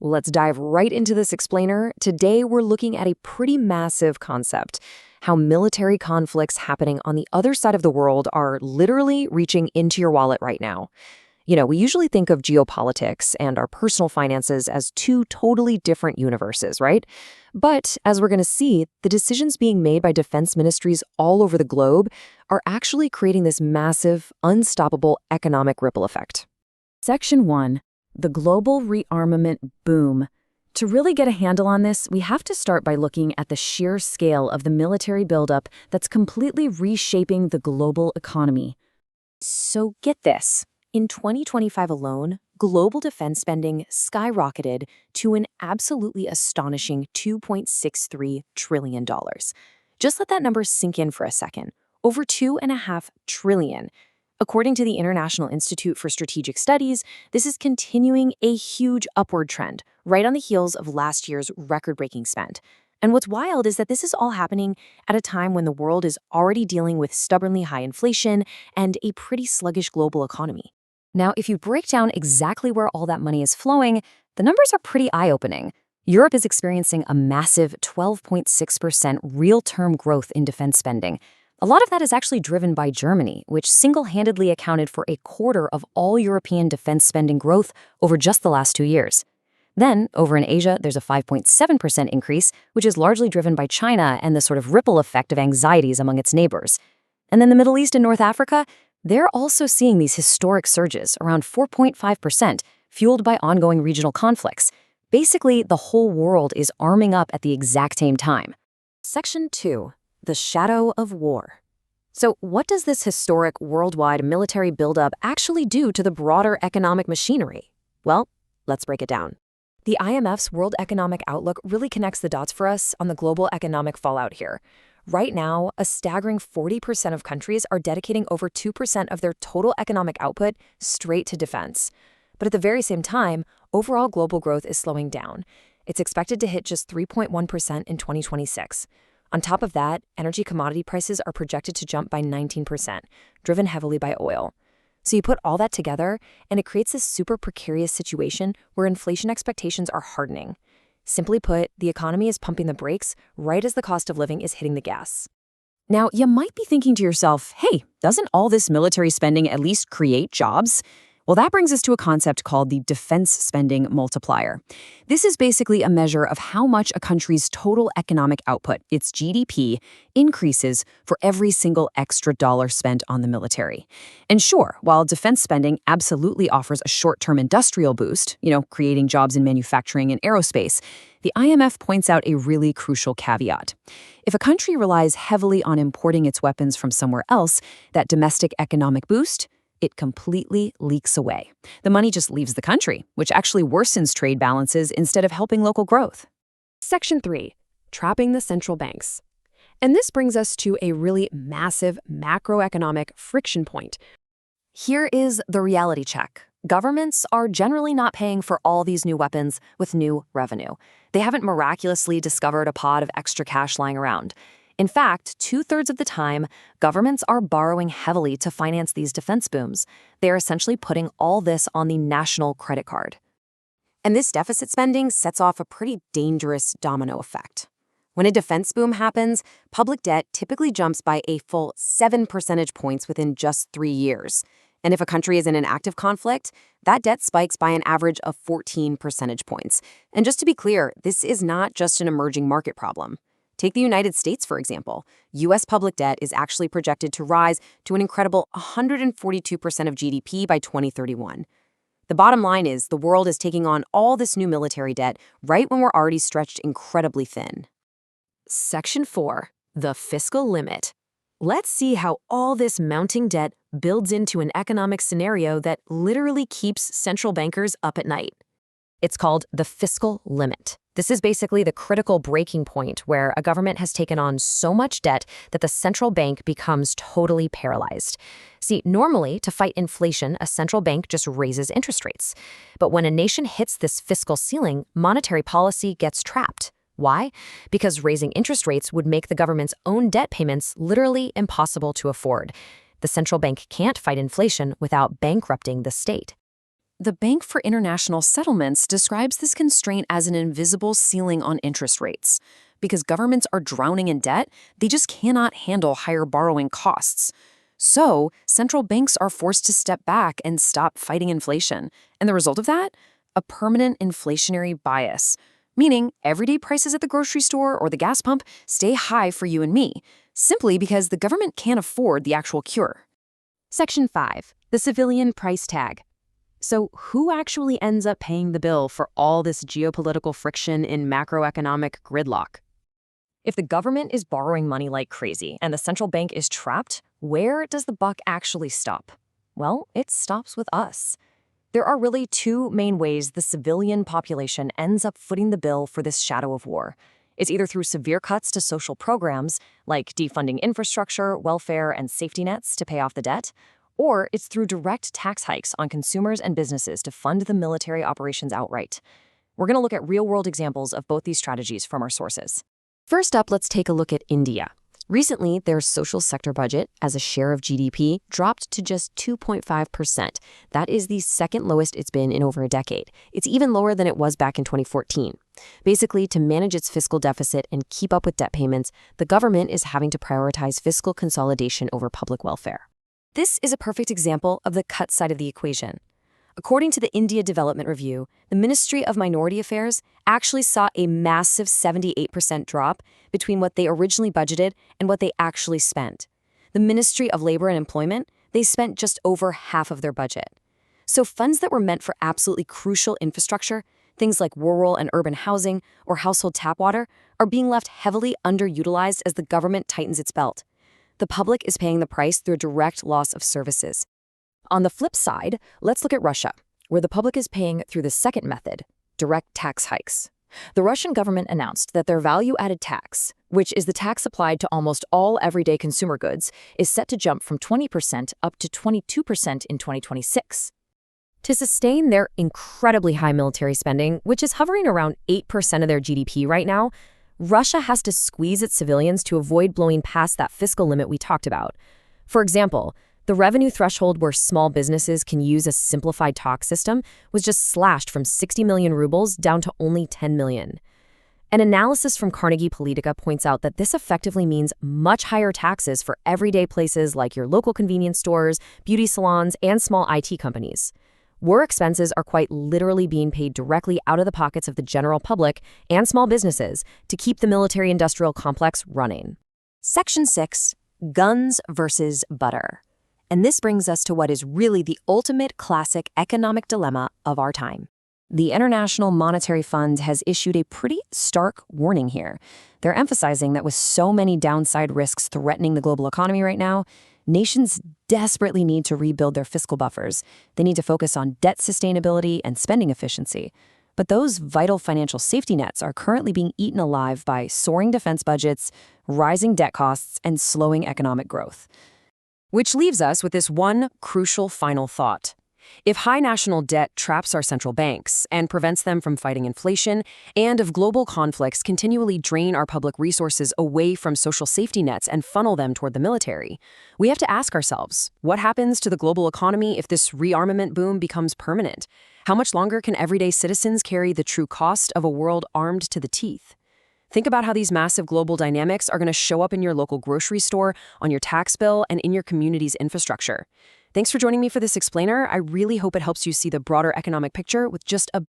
Let's dive right into this explainer. Today, we're looking at a pretty massive concept: how military conflicts happening on the other side of the world are literally reaching into your wallet right now. We usually think of geopolitics and our personal finances as two totally different universes, right? But as we're going to see, the decisions being made by defense ministries all over the globe are actually creating this massive, unstoppable economic ripple effect. Section 1. The global rearmament boom. To really get a handle on this, we have to start by looking at the sheer scale of the military buildup that's completely reshaping the global economy. So get this. In 2025 alone, global defense spending skyrocketed to an absolutely astonishing $2.63 trillion. Just let that number sink in for a second. Over $2.5 trillion. According to the International Institute for Strategic Studies, this is continuing a huge upward trend, right on the heels of last year's record-breaking spend. And what's wild is that this is all happening at a time when the world is already dealing with stubbornly high inflation and a pretty sluggish global economy. Now, if you break down exactly where all that money is flowing, the numbers are pretty eye-opening. Europe is experiencing a massive 12.6% real-term growth in defense spending. A lot of that is actually driven by Germany, which single-handedly accounted for a quarter of all European defense spending growth over just the last 2 years. Then, over in Asia, there's a 5.7% increase, which is largely driven by China and the sort of ripple effect of anxieties among its neighbors. And then the Middle East and North Africa, they're also seeing these historic surges, around 4.5%, fueled by ongoing regional conflicts. Basically, the whole world is arming up at the exact same time. Section 2. The shadow of war. So what does this historic worldwide military buildup actually do to the broader economic machinery? Well, let's break it down. The IMF's World Economic Outlook really connects the dots for us on the global economic fallout here. Right now, a staggering 40% of countries are dedicating over 2% of their total economic output straight to defense. But at the very same time, overall global growth is slowing down. It's expected to hit just 3.1% in 2026. On top of that, energy commodity prices are projected to jump by 19%, driven heavily by oil. So you put all that together, and it creates this super precarious situation where inflation expectations are hardening. Simply put, the economy is pumping the brakes right as the cost of living is hitting the gas. Now, you might be thinking to yourself, hey, doesn't all this military spending at least create jobs? Well, that brings us to a concept called the defense spending multiplier. This is basically a measure of how much a country's total economic output, its GDP, increases for every single extra dollar spent on the military. And sure, while defense spending absolutely offers a short-term industrial boost, creating jobs in manufacturing and aerospace, the IMF points out a really crucial caveat. If a country relies heavily on importing its weapons from somewhere else, that domestic economic boost, it completely leaks away. The money just leaves the country, which actually worsens trade balances instead of helping local growth. Section 3. Trapping the central banks. And this brings us to a really massive macroeconomic friction point. Here is the reality check. Governments are generally not paying for all these new weapons with new revenue. They haven't miraculously discovered a pot of extra cash lying around. In fact, 2/3 of the time, governments are borrowing heavily to finance these defense booms. They are essentially putting all this on the national credit card. And this deficit spending sets off a pretty dangerous domino effect. When a defense boom happens, public debt typically jumps by a full 7 percentage points within just 3 years. And if a country is in an active conflict, that debt spikes by an average of 14 percentage points. And just to be clear, this is not just an emerging market problem. Take the United States, for example. U.S. public debt is actually projected to rise to an incredible 142% of GDP by 2031. The bottom line is the world is taking on all this new military debt right when we're already stretched incredibly thin. Section 4. The fiscal limit. Let's see how all this mounting debt builds into an economic scenario that literally keeps central bankers up at night. It's called the fiscal limit. This is basically the critical breaking point where a government has taken on so much debt that the central bank becomes totally paralyzed. See, normally, to fight inflation, a central bank just raises interest rates. But when a nation hits this fiscal ceiling, monetary policy gets trapped. Why? Because raising interest rates would make the government's own debt payments literally impossible to afford. The central bank can't fight inflation without bankrupting the state. The Bank for International Settlements describes this constraint as an invisible ceiling on interest rates. Because governments are drowning in debt, they just cannot handle higher borrowing costs. So, central banks are forced to step back and stop fighting inflation. And the result of that? A permanent inflationary bias, meaning everyday prices at the grocery store or the gas pump stay high for you and me, simply because the government can't afford the actual cure. Section 5. The civilian price tag. So who actually ends up paying the bill for all this geopolitical friction in macroeconomic gridlock? If the government is borrowing money like crazy and the central bank is trapped, where does the buck actually stop? Well, it stops with us. There are really two main ways the civilian population ends up footing the bill for this shadow of war. It's either through severe cuts to social programs, like defunding infrastructure, welfare, and safety nets to pay off the debt, or it's through direct tax hikes on consumers and businesses to fund the military operations outright. We're going to look at real-world examples of both these strategies from our sources. First up, let's take a look at India. Recently, their social sector budget, as a share of GDP, dropped to just 2.5%. That is the second lowest it's been in over a decade. It's even lower than it was back in 2014. Basically, to manage its fiscal deficit and keep up with debt payments, the government is having to prioritize fiscal consolidation over public welfare. This is a perfect example of the cut side of the equation. According to the India Development Review, the Ministry of Minority Affairs actually saw a massive 78% drop between what they originally budgeted and what they actually spent. The Ministry of Labor and Employment, they spent just over half of their budget. So funds that were meant for absolutely crucial infrastructure, things like rural and urban housing or household tap water, are being left heavily underutilized as the government tightens its belt. The public is paying the price through a direct loss of services. On the flip side, let's look at Russia, where the public is paying through the second method, direct tax hikes. The Russian government announced that their value-added tax, which is the tax applied to almost all everyday consumer goods, is set to jump from 20% up to 22% in 2026. To sustain their incredibly high military spending, which is hovering around 8% of their GDP right now, Russia has to squeeze its civilians to avoid blowing past that fiscal limit we talked about. For example, the revenue threshold where small businesses can use a simplified tax system was just slashed from 60 million rubles down to only 10 million. An analysis from Carnegie Politica points out that this effectively means much higher taxes for everyday places like your local convenience stores, beauty salons, and small IT companies. War expenses are quite literally being paid directly out of the pockets of the general public and small businesses to keep the military-industrial complex running. Section 6. Guns versus butter. And this brings us to what is really the ultimate classic economic dilemma of our time. The International Monetary Fund has issued a pretty stark warning here. They're emphasizing that with so many downside risks threatening the global economy right now, nations desperately need to rebuild their fiscal buffers. They need to focus on debt sustainability and spending efficiency. But those vital financial safety nets are currently being eaten alive by soaring defense budgets, rising debt costs, and slowing economic growth. Which leaves us with this one crucial final thought. If high national debt traps our central banks and prevents them from fighting inflation, and if global conflicts continually drain our public resources away from social safety nets and funnel them toward the military, we have to ask ourselves, what happens to the global economy if this rearmament boom becomes permanent? How much longer can everyday citizens carry the true cost of a world armed to the teeth? Think about how these massive global dynamics are going to show up in your local grocery store, on your tax bill, and in your community's infrastructure. Thanks for joining me for this explainer. I really hope it helps you see the broader economic picture with just a